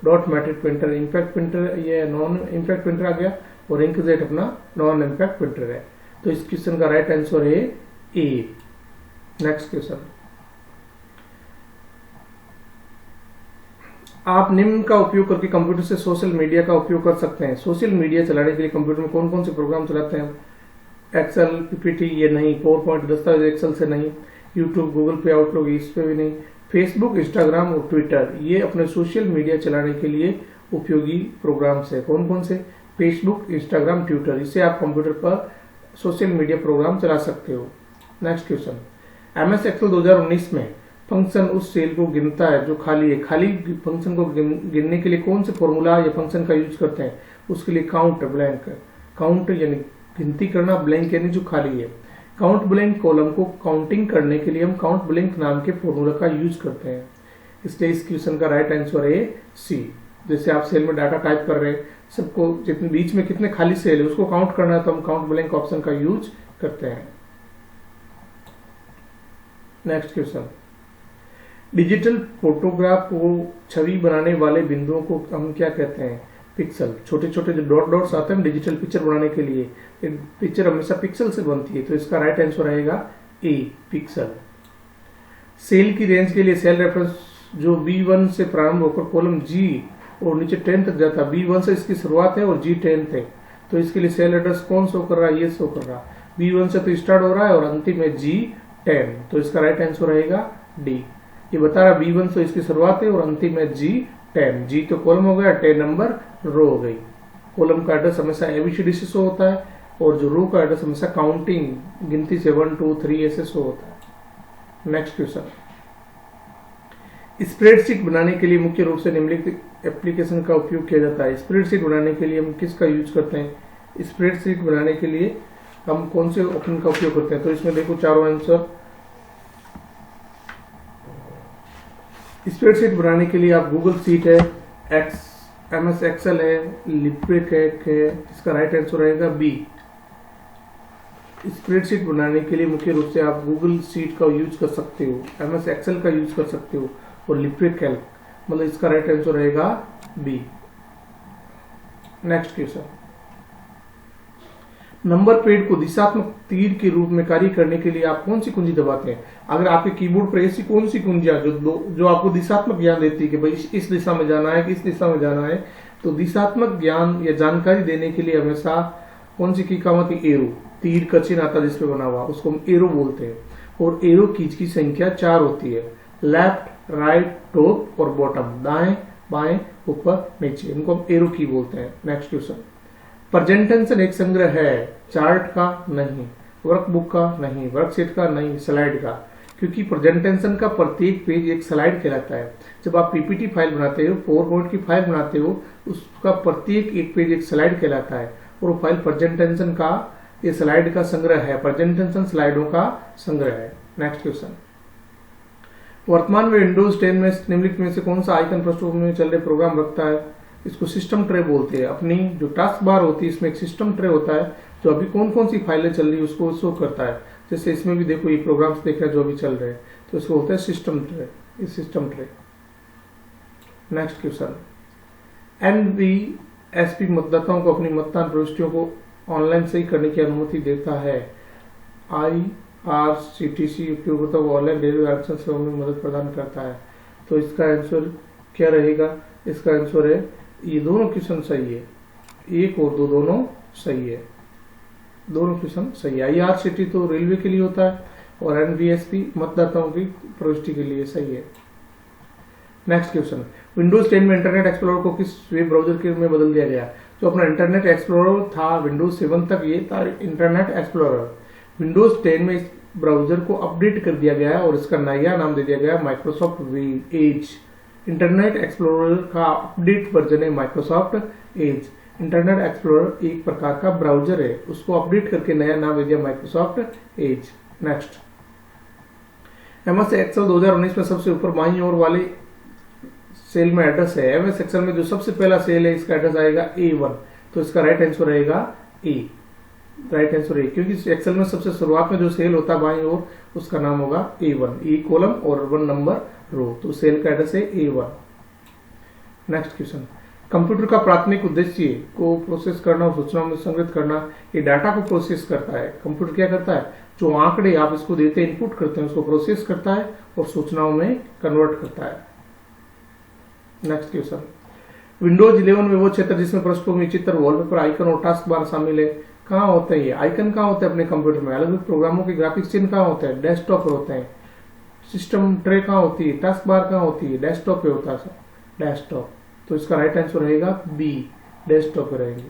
dot matric printer impact printer, ये नॉन इंपैक्ट प्रिंटर आ गया। और इंकजेट अपना नॉन इम्पैक्ट प्रिंटर है। तो इस क्वेश्चन का राइट आंसर है ए। नेक्स्ट क्वेश्चन, आप निम्न का उपयोग करके कंप्यूटर से सोशल मीडिया का उपयोग कर सकते हैं। सोशल मीडिया चलाने के लिए कंप्यूटर में कौन कौन से प्रोग्राम चलाते हैं? एक्सेल, पीपीटी ये नहीं, पावर पॉइंट दस्तावेज एक्सेल से नहीं, यूट्यूब, गूगल पे, आउटलुक इस पे भी नहीं, फेसबुक, इंस्टाग्राम और ट्विटर ये अपने सोशल मीडिया चलाने के लिए उपयोगी प्रोग्राम्स है। कौन कौन से? फेसबुक, इंस्टाग्राम, ट्विटर, इससे आप कंप्यूटर पर सोशल मीडिया प्रोग्राम चला सकते हो। नेक्स्ट क्वेश्चन, एमएस एक्सेल 2019 में फंक्शन उस सेल को गिनता है जो खाली है। खाली फंक्शन को गिनने के लिए कौन से फॉर्मूला या फंक्शन का यूज करते हैं? उसके लिए काउंट ब्लैंक, काउंट यानी गिनती करना, ब्लैंक यानी जो खाली है। काउंट ब्लैंक कॉलम को काउंटिंग करने के लिए हम काउंट ब्लैंक नाम के फॉर्मूला का यूज करते हैं। इसलिए इस क्वेश्चन का राइट आंसर है सी। जैसे आप सेल में डाटा टाइप कर रहे हैं, सबको जितने बीच में कितने खाली सेल है उसको काउंट करना है तो हम काउंट ब्लैंक ऑप्शन का यूज करते हैं। नेक्स्ट क्वेश्चन, डिजिटल फोटोग्राफ को छवि बनाने वाले बिंदुओं को हम क्या कहते हैं? पिक्सल। छोटे छोटे जो डॉट डॉट्स आते हैं डिजिटल पिक्चर बनाने के लिए, पिक्चर हमेशा पिक्सल से बनती है, तो इसका राइट आंसर रहेगा ए, पिक्सल। सेल की रेंज के लिए सेल रेफरेंस जो B1 से प्रारंभ होकर कॉलम G और नीचे 10 तक जाता है, B1 से इसकी शुरुआत है और G 10 है, तो इसके लिए सेल एड्रेस कौन शो कर रहा है? ये शो कर रहा है। B1 से तो स्टार्ट हो रहा है और अंतिम है G 10, तो इसका राइट आंसर रहेगा डी। ये बता रहा B1 से इसकी शुरुआत है और अंतिम है G 10। G तो कॉलम हो गया, 10 नंबर रो हो गई। कॉलम का एड्रेस हमेशा ABCD से शो होता है और जो रो का एड्रेस हमेशा काउंटिंग गिनती से 1 2 3 ऐसे शो होता है। नेक्स्ट क्वेश्चन, स्प्रेडशीट बनाने के लिए मुख्य रूप से निम्नलिखित एप्लीकेशन का उपयोग किया जाता है। स्प्रेडशीट बनाने के लिए हम किसका यूज करते हैं? स्प्रेडशीट बनाने के लिए हम कौन से ऑप्शन का उपयोग करते हैं? तो इसमें देखो चारों आंसर। स्प्रेडशीट बनाने के लिए आप गूगल शीट है, एमएस एक्सेल है, लिब्रिक है, इसका राइट आंसर रहेगा बी। स्प्रेडशीट बनाने के लिए मुख्य रूप से आप गूगल शीट का यूज कर सकते हो, एमएस एक्सेल का यूज कर सकते हो और लिब्रिक कैल्क, मतलब इसका राइट आंसर रहेगा B. Next question, number pad को दिशात्मक तीर के रूप में कार्य करने के लिए आप कौन सी कुंजी दबाते हैं? अगर आपके कीबोर्ड पर ऐसी कौन सी कुंजियां जो आपको दिशात्मक ज्ञान देती है कि भाई इस दिशा में जाना है, किस दिशा में जाना है, तो दिशात्मक ज्ञान या जानकारी देने के लिए हमेशा कौन सी की काम आती है? एरो, तीर का चिन्ह आता है जिसपे बना हुआ, उसको हम एरो बोलते हैं। और एरो कीज की संख्या 4 होती है, लेफ्ट, राइट, टॉप और बॉटम, दाएं बाएं ऊपर नीचे, इनको हम एरो की बोलते हैं। नेक्स्ट क्वेश्चन, प्रेजेंटेशन एक संग्रह है, चार्ट का नहीं, वर्कबुक का नहीं, वर्कशीट का नहीं, स्लाइड का, क्योंकि प्रेजेंटेशन का प्रत्येक पेज एक स्लाइड कहलाता है। जब आप पीपीटी फाइल बनाते हो, पावर पॉइंट की फाइल बनाते हो, उसका प्रत्येक एक पेज एक स्लाइड कहलाता है और वो फाइल प्रेजेंटेशन का, ये स्लाइड का संग्रह है, प्रेजेंटेशन स्लाइडों का संग्रह है। नेक्स्ट क्वेश्चन, वर्तमान में विंडोज 10 में निम्नलिखित में से कौन सा आइकन पृष्ठभूमि में चल रहे प्रोग्राम रखता है? इसको सिस्टम ट्रे बोलते हैं। अपनी जो टास्क बार होती है इसमें एक सिस्टम ट्रे होता है जो अभी कौन कौन सी फाइलें चल रही है उसको शो करता है। जैसे इसमें भी देखो ये प्रोग्राम्स देख रहे हैं जो अभी चल रहे हैं, तो इसको बोलते हैं सिस्टम ट्रे, ये system tray. Next question, NVSP मतदाताओं को अपनी मतदान प्रविष्टियों को ऑनलाइन सही करने की अनुमति देता है। IRCTC उपयोगिता को ऑनलाइन डेली आरक्षण सेवा में मदद प्रदान करता है। तो इसका आंसर क्या रहेगा? इसका आंसर है ये दोनों क्वेश्चन सही है, एक और दो दोनों सही है, दोनों क्वेश्चन सही है। IRCTC तो रेलवे के लिए होता है और NVSP मतदाताओं की प्रविष्टि के लिए सही है। नेक्स्ट क्वेश्चन, विंडोज 10 में इंटरनेट एक्सप्लोरर को किस वेब ब्राउजर के में बदल दिया गया? जो अपना इंटरनेट एक्सप्लोरर था विंडोज 7 तक ये था इंटरनेट एक्सप्लोरर। विंडोज 10 में इस ब्राउजर को अपडेट कर दिया गया और इसका नया नाम दे दिया गया माइक्रोसॉफ्ट एज। इंटरनेट एक्सप्लोरर का अपडेट वर्जन है माइक्रोसॉफ्ट एज। इंटरनेट एक्सप्लोरर एक प्रकार का ब्राउजर है, उसको अपडेट करके नया नाम दे दिया Microsoft Edge. Next, MS Excel 2019 में सबसे ऊपर बाईं ओर वाले सेल में एड्रेस है। एमएस एक्सेल में जो सबसे पहला सेल है इसका एड्रेस आएगा A1, तो इसका राइट आंसर रहेगा ए। राइट आंसर है, क्योंकि एक्सेल में सबसे शुरुआत में जो सेल होता है बाईं ओर उसका नाम होगा A1, E कॉलम और 1 नंबर रो, तो सेल का एड्रेस है A1। नेक्स्ट क्वेश्चन, कंप्यूटर का प्राथमिक उद्देश्य को प्रोसेस करना और सूचनाओं में संग्रहित करना। ये डाटा को प्रोसेस करता है। कंप्यूटर क्या करता है, जो आंकड़े आप इसको देते हैं, इनपुट करते हैं, उसको प्रोसेस करता है और सूचनाओं में कन्वर्ट करता है। नेक्स्ट क्वेश्चन, विंडोज 11 में वो क्षेत्र जिसमें पृष्ठभूमि, चित्र, वॉलपेपर, आइकन और टास्क बार शामिल है, कहाँ होता है ये? आइकन कहाँ होता है अपने कंप्यूटर में? अलग अलग प्रोग्रामों के ग्राफिक्स चिन्ह कहाँ होते हैं? डेस्कटॉप पर होते हैं। सिस्टम ट्रे कहाँ होती है? टास्क बार कहाँ होती है? डेस्कटॉप पे होता है, डेस्कटॉप। तो इसका राइट आंसर रहेगा बी, डेस्कटॉप पे रहेंगे।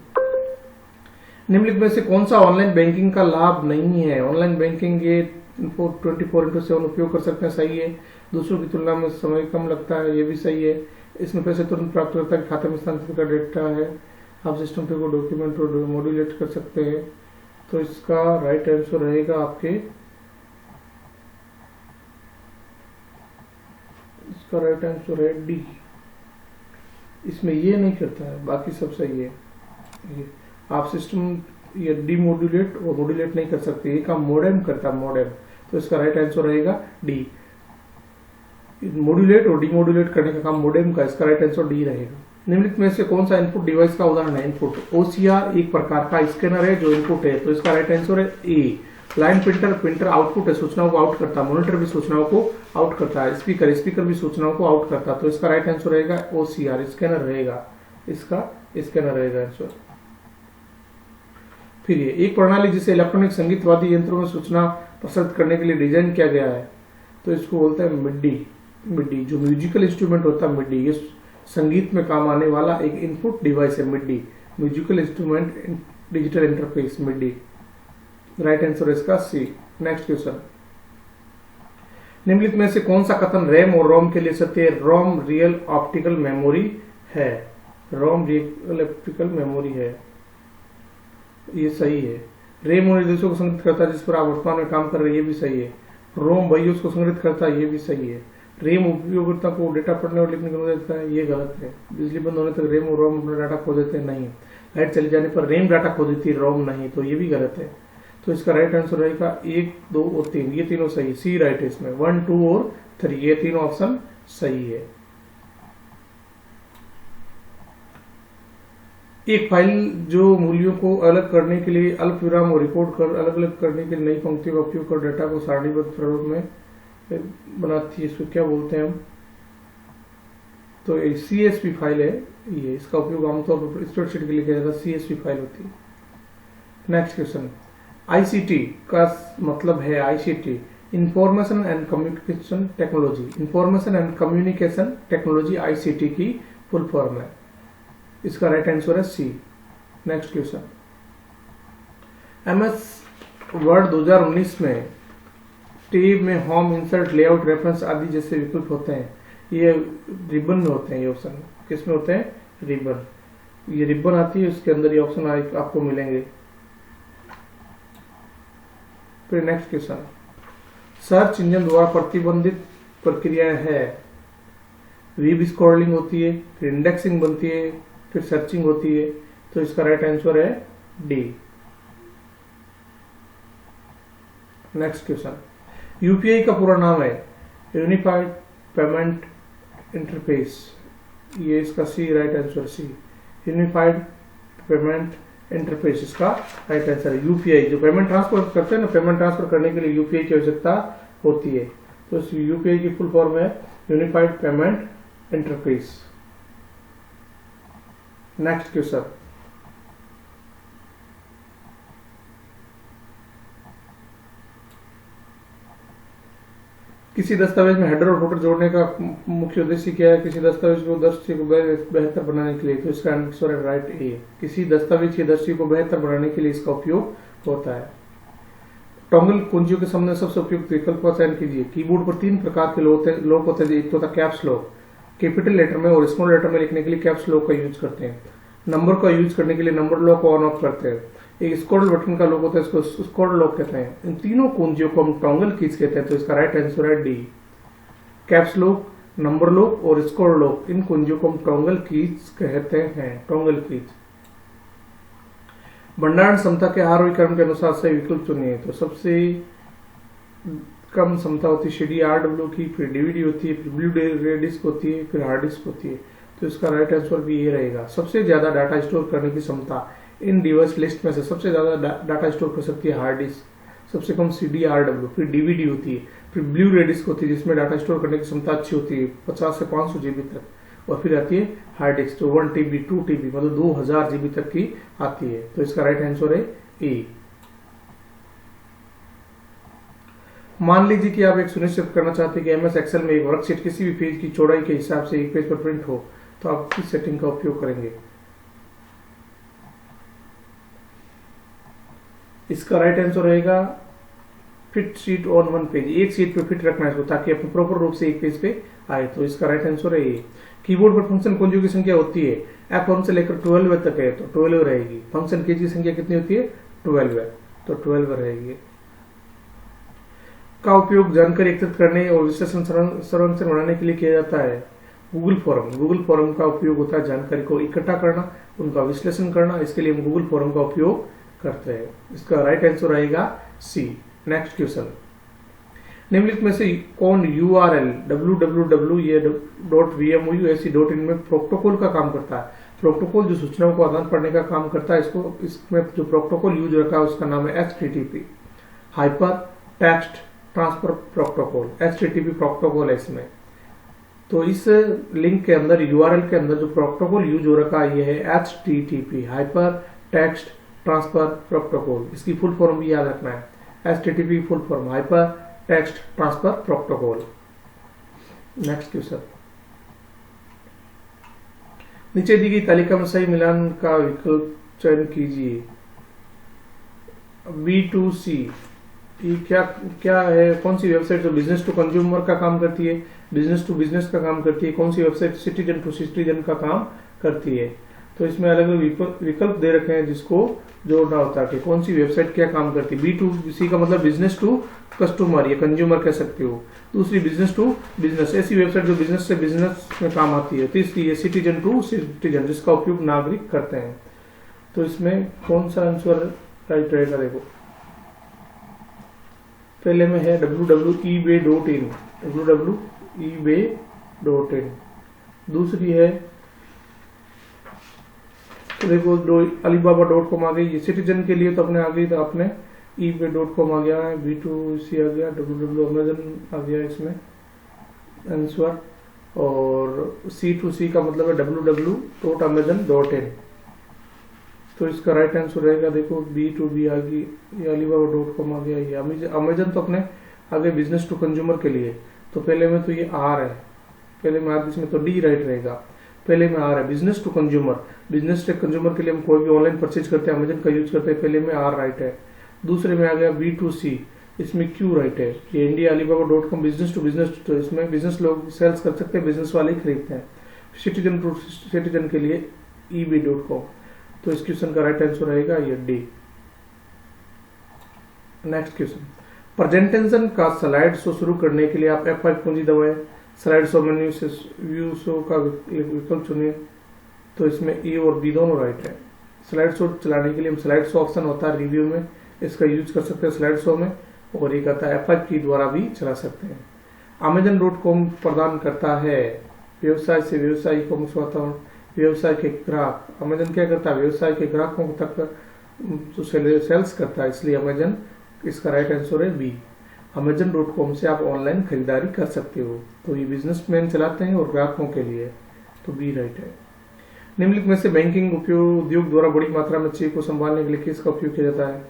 निम्नलिखित में से कौन सा ऑनलाइन बैंकिंग का लाभ नहीं है? ऑनलाइन बैंकिंग ये 24/7 उपयोग कर सकते हैं, सही है। दूसरों की तुलना में समय कम लगता है, ये भी सही है। इसमें पैसे तुरंत प्राप्तकर्ता के खाते में स्थानांतरित का डेटा है। आप सिस्टम पे को डॉक्यूमेंट और मॉड्यूलेट कर सकते हैं। तो इसका राइट आंसर रहेगा आपके, इसका राइट आंसर है डी। इसमें ये नहीं करता है, बाकी सब सही है। ये आप सिस्टम ये डीमोड्यूलेट और मॉड्यूलेट नहीं कर सकते, ये काम मॉडेम करता है, मॉडेम। तो इसका राइट आंसर रहेगा डी। मॉड्यूलेट और डीमोड्यूलेट करने का काम मॉडेम का, इसका राइट आंसर डी रहेगा। निम्नलिखित में से कौन सा इनपुट डिवाइस का उदाहरण है? इनपुट ओसीआर एक प्रकार का स्कैनर है जो इनपुट है, तो इसका राइट आंसर है ए। लाइन प्रिंटर, प्रिंटर आउटपुट है, सूचनाओं को आउट करता है। मॉनिटर भी सूचनाओं को आउट करता है। स्पीकर, स्पीकर भी सूचनाओं को आउट करता है। तो इसका राइट आंसर रहेगा ओसीआर, स्कैनर रहेगा, इसका स्कैनर रहेगा आंसर। फिर ये एक प्रणाली जिसे इलेक्ट्रॉनिक संगीत वाद्य यंत्रों में सूचना प्रसारित करने के लिए डिजाइन किया गया है, तो इसको बोलते हैं मिडी। मिडी जो म्यूजिकल इंस्ट्रूमेंट होता है, मिडी, ये संगीत में काम आने वाला एक इनपुट डिवाइस है। मिडी म्यूजिकल इंस्ट्रूमेंट डिजिटल इंटरफेस, मिडी। राइट आंसर इसका सी। नेक्स्ट क्वेश्चन, निम्नलिखित में से कौन सा कथन रैम और रोम के लिए सत्य है? रोम रियल ऑप्टिकल मेमोरी है, रोम रियल ऑप्टिकल मेमोरी है, ये सही है। रैम उन निर्देशों को संग्रहित करता है जिस पर आप वर्तमान में काम कर रहे हैं, ये भी सही है। रोम बायोस को संग्रहित करता है, ये भी सही है। रैम उपयोगकर्ता को डेटा पढ़ने और लिखने की अनुमति देता है, ये गलत है। बिजली बंद होने तक रैम और रोम अपना डाटा खो देते हैं, नहीं। लाइट चले जाने पर रैम डाटा खो देती है, रोम नहीं, तो ये भी गलत है। तो इसका राइट आंसर रहेगा 1, 2 और 3, ये तीनों सही, सी राइट है इसमें। 1, 2 और 3 ये तीनों ऑप्शन सही है। एक फाइल जो मूल्यों को अलग करने के लिए अल्पविराम और रिपोर्ट कर अलग अलग करने के लिए नई पंक्तियों का उपयोग कर डेटा को सारणीबद्ध प्रारूप में बनाती है, इसको क्या बोलते हैं हम? तो एक CSV फाइल है ये, इसका उपयोग आमतौर पर स्प्रेडशीट के लिए किया जाता है, CSV फाइल होती है। नेक्स्ट क्वेश्चन, ICT का मतलब है ICT, information and communication technology. Information and communication technology ICT की फुल फॉर्म है, इसका राइट आंसर है सी। नेक्स्ट क्वेश्चन, MS वर्ड 2019 में टेब में होम, इंसर्ट, लेआउट, रेफरेंस आदि जैसे विकल्प होते हैं, ये रिबन में होते हैं। ये ऑप्शन किस में होते हैं? रिबन। ये रिबन आती है, उसके अंदर ये ऑप्शन आपको मिलेंगे। फिर नेक्स्ट क्वेश्चन, सर्च इंजन द्वारा प्रतिबंधित प्रक्रियाएं है। वेब स्क्रॉलिंग होती है, फिर इंडेक्सिंग बनती है, फिर सर्चिंग होती है। तो इसका राइट आंसर है डी। नेक्स्ट क्वेश्चन, यूपीआई का पूरा नाम है यूनिफाइड पेमेंट इंटरफेस, ये इसका सी राइट आंसर, सी यूनिफाइड पेमेंट इंटरफेस इसका राइट आंसर है। यूपीआई जो पेमेंट ट्रांसफर करते हैं ना, पेमेंट ट्रांसफर करने के लिए यूपीआई की आवश्यकता होती है, तो इस यूपीआई की फुल फॉर्म है unified payment interface. Next question, किसी दस्तावेज में हेडर और फुटर जोड़ने का मुख्य उद्देश्य क्या है? किसी दस्तावेज को दृष्टि को बेहतर बनाने के लिए, तो इसका आंसर है राइट ए। किसी दस्तावेज की दृष्टि को बेहतर बनाने के लिए इसका उपयोग होता है। टॉगल कुंजियों के सामने सबसे उपयुक्त विकल्प का चयन कीजिए। कीबोर्ड पर 3 प्रकार के लॉक होते हैं, एक तो होता है कैप्स लॉक, कैपिटल लेटर में और स्मॉल लेटर में लिखने के लिए कैप्स लॉक का यूज करते हैं। नंबर का यूज करने के लिए नंबर लॉक को ऑन ऑफ करते हैं। एक स्क्रॉल बटन का लॉक होता है, इसको स्क्रॉल लॉक कहते हैं। इन तीनों कुंजियों को हम टॉगल कीज कहते हैं, तो इसका राइट आंसर है D. Caps lock, number lock और स्क्रॉल लॉक, इन कुंजियों को हम टॉगल कीज कहते हैं, टॉगल कीज। भंडारण क्षमता के आरोही क्रम के अनुसार सही विकल्प चुनिए। तो सबसे कम क्षमता होती है CDRW की, फिर DVD होती है, फिर ब्लू रे डिस्क होती है, फिर हार्ड डिस्क होती है। तो इसका राइट आंसर भी ये रहेगा। सबसे ज्यादा डाटा स्टोर करने की क्षमता इन डिवाइस लिस्ट में से सबसे ज्यादा डाटा स्टोर कर सकती है हार्ड डिस्क, सबसे कम CDRW, फिर DVD होती है, फिर ब्लू रे डिस्क होती है जिसमें डाटा स्टोर करने की क्षमता अच्छी होती है 50 से 500 GB तक, और फिर आती है हार्ड डिस्क जो 1 TB 2 TB मतलब 2000 GB तक की आती है। तो इसका राइट आंसर है ए। मान लीजिए कि आप एक सुनिश्चित करना चाहते हैं कि MS Excel में एक वर्कशीट किसी भी पेज की चौड़ाई के हिसाब से एक पेज पर प्रिंट हो, तो आप किस सेटिंग का उपयोग करेंगे? इसका राइट आंसर रहेगा fit sheet on one page, एक शीट पे फिट रखना है इसको ताकि अपने प्रॉपर रूप से एक पेज पे आए। तो इसका राइट आंसर है ये। कीबोर्ड पर फंक्शन कुंजों की संख्या होती है F1 से लेकर 12 तक है, तो 12 रहेगी। फंक्शन की संख्या कितनी होती है? 12 है, तो 12 रहेगी। का उपयोग जानकारी एकत्रित करने और विश्लेषण संरचना बनाने के लिए किया जाता है। गूगल फॉर्म का उपयोग होता है जानकारी को इकट्ठा करना, उनका विश्लेषण करना, इसके लिए हम गूगल फॉर्म का उपयोग करते हैं। इसका राइट आंसर आएगा सी। नेक्स्ट क्वेश्चन, निम्नलिखित में से कौन URL www.vmouac.in में प्रोटोकॉल का काम करता है? प्रोटोकॉल जो सूचनाओं को आदान करने का काम करता है, इसमें जो प्रोटोकॉल यूज रखा है उसका नाम है HTTP, hyper text transfer protocol. HTTP protocol है इसमें। तो इस लिंक के अंदर URL के अंदर जो प्रोटोकॉल यूज हो रखा है ये है HTTP, hyper text transfer protocol. इसकी फुल फॉर्म भी याद रखना है, HTTP full form hyper text transfer protocol. Next question, नीचे दी गई तालिका में सही मिलान का विकल्प चयन कीजिए। B2C ये क्या है? कौन सी वेबसाइट जो बिजनेस टू कंज्यूमर का काम करती है, बिजनेस टू बिजनेस का काम करती है? कौन सी वेबसाइट सिटीजन टू सिटीजन का काम करती है? तो इसमें अलग अलग विकल्प दे रखे हैं जिसको जोड़ना होता है कि कौन सी वेबसाइट क्या काम करती है। B2C का मतलब बिजनेस टू कस्टमर या कंज्यूमर कह सकते हो। दूसरी बिजनेस टू बिजनेस, ऐसी वेबसाइट जो बिजनेस से बिजनेस में काम आती है। तीसरी है सिटीजन टू सिटीजन जिसका उपयोग नागरिक करते हैं। तो इसमें कौन सा आंसर राइट रहेगा? देखो पहले में है www.ebay.in, www.ebay.in। दूसरी है तो देखो alibaba.com आ गई, ये सिटीजन के लिए तो अपने आ गई, तो अपने ebay.com आ गया है, B2C आ गया, www.amazon आ गया इसमें आंसर, और C2C का मतलब है www.amazon.in। तो इसका राइट आंसर रहेगा देखो B2B आ गई, ये alibaba.com आ गया, ये अमेजन तो अपने आगे बिजनेस टू कंज्यूमर के लिए। तो पहले में तो ये R है, पहले में R, इसमें तो D राइट रहेगा। पहले में R है business to consumer, business to consumer के लिए हम कोई भी ऑनलाइन परचेज करते हैं अमेजन का यूज करते हैं, पहले में R राइट है। दूसरे में आ गया B2C, इसमें Q राइट है, ये India alibaba.com business to business, तो इसमें बिजनेस लोग सेल्स कर सकते हैं, बिजनेस वाले ही खरीदते हैं। सिटीजन टू सिटीजन के लिए ebay.com। तो इस क्वेश्चन का राइट आंसर रहेगा ये D। नेक्स्ट क्वेश्चन, प्रेजेंटेशन का स्लाइड शो शुरू करने के लिए आप F5 कुंजी दबाएं, स्लाइड शो मेन्यू से व्यू शो का विकल्प चुनिए। तो इसमें ए और बी दोनों राइट है। स्लाइड शो चलाने के लिए हम स्लाइड शो ऑप्शन होता है रिव्यू में, इसका यूज कर सकते हैं स्लाइड शो में, और एक आता है F5 की द्वारा भी चला सकते हैं। Amazon.com प्रदान करता है व्यवसाय से व्यवसाय कॉमर्स वातावरण, व्यवसाय के ग्राहक। अमेजन क्या करता है? व्यवसाय के ग्राहकों तक तो सेल्स करता है, इसलिए अमेजन, इसका राइट आंसर है बी। Amazon.com से आप ऑनलाइन खरीदारी कर सकते हो, तो ये बिजनेसमैन चलाते हैं और ग्राहकों के लिए, तो बी राइट है। निम्नलिखित में से बैंकिंग उद्योग द्वारा बड़ी मात्रा में चेक को संभालने के लिए किसका उपयोग किया जाता है?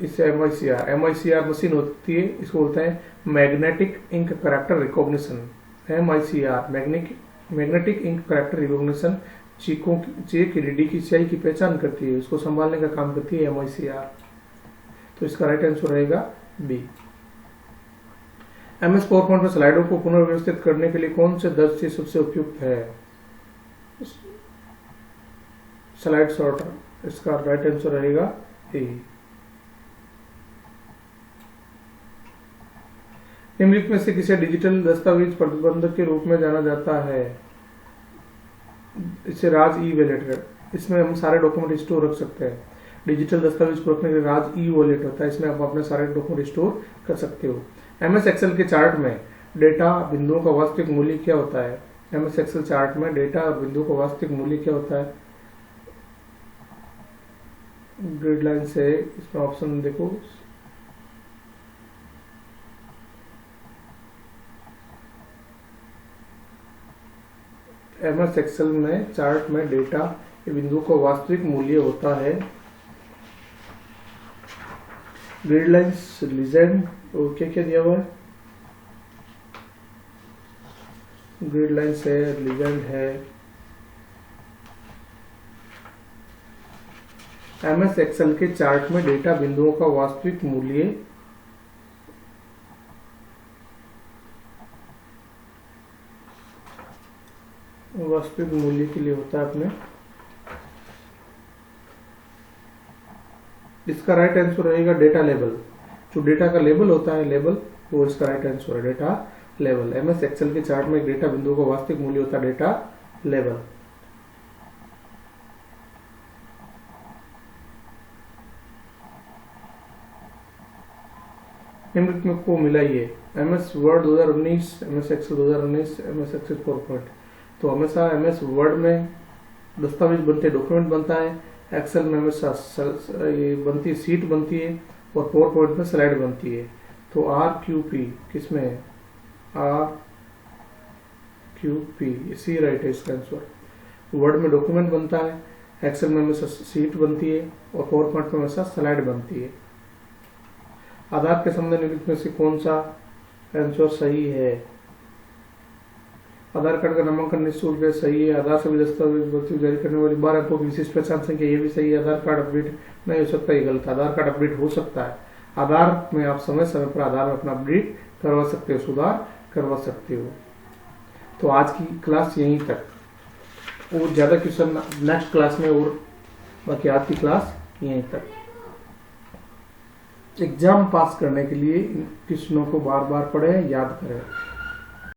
इससे MICR मशीन होती है, इसको बोलते हैं magnetic ink character recognition. MICR magnetic ink character recognition cheque की डी की स्याही की पहचान करती है, उसको संभालने का काम करती है MICR। तो इसका राइट आंसर रहेगा बी। MS पावरपॉइंट में स्लाइडों को पुनर्व्यवस्थित करने के लिए कौन से दृश्य सबसे उपयुक्त है? स्लाइड सॉर्टर, इसका राइट आंसर रहेगा ए। निम्नलिखित में से किसे डिजिटल दस्तावेज प्रबंधक के रूप में जाना जाता है? इसे राज ई वॉलेट, इसमें हम सारे डॉक्यूमेंट स्टोर रख सकते हैं। डिजिटल दस्तावेज को रखने के लिए राज ई वॉलेट होता है, इसमें आप अपने सारे डॉक्यूमेंट स्टोर कर सकते हो। MS एक्सेल के चार्ट में डेटा बिंदुओं का वास्तविक मूल्य क्या होता है? एमएस एक्सेल चार्ट में डेटा और बिंदु का वास्तविक मूल्य क्या होता है? ग्रिड लाइन से इसमें ऑप्शन देखो, एमएस एक्सेल में चार्ट में डेटा के बिंदु का वास्तविक मूल्य होता है ग्रिड लाइन्स, लीजेंड और क्या क्या दिया हुआ है? ग्रिड लाइन्स है, लीजेंड है। एमएस एक्सेल के चार्ट में डेटा बिंदुओं का वास्तविक मूल्य के लिए होता है अपने, इसका राइट आंसर रहेगा डेटा लेवल। जो डेटा का लेवल होता है, लेवल, वो इसका राइट आंसर है, डेटा लेवल। एमएस एक्सेल के चार्ट में एक डेटा बिंदु का वास्तविक मूल्य होता है डेटा लेवल। निम्नलिखित को मिलाइए। MS Word 2019, MS Excel 2019, MS Excel PowerPoint। तो हमेशा एमएस वर्ड में दस्तावेज बनते, डॉक्यूमेंट बनता है, एक्सेल में हमेशा ये बनती है, सीट बनती है, और PowerPoint में स्लाइड बनती है। तो RQP किसमें है? RQP, इसी राइट है इसका आंसर। वर्ड में डॉक्यूमेंट बनता है, एक्सेल में हमेशा सीट बनती है, और PowerPoint में हमेशा स्लाइड बनती है। आधार के संबंध निम्नलिखित में से कौन सा आंसर सही है? आधार कार्ड का नामांकन निःशुल्क है, सही है। आधार सभी दस्तावेज जारी करने वाली 12 अंकों की विशिष्ट पहचान संख्या, ये भी सही है। आधार कार्ड अपडेट नहीं हो सकता, ये गलत है। आधार कार्ड अपडेट हो सकता है। आधार में आप समय समय पर आधार में अपना अपडेट करवा सकते हो, सुधार करवा सकते हो। तो आज की क्लास यहीं तक, और ज्यादा क्वेश्चन नेक्स्ट क्लास में, और बाकी आज की क्लास यहीं तक। एग्जाम पास करने के लिए इन क्वेश्चनों को बार बार पढ़ें, याद करें।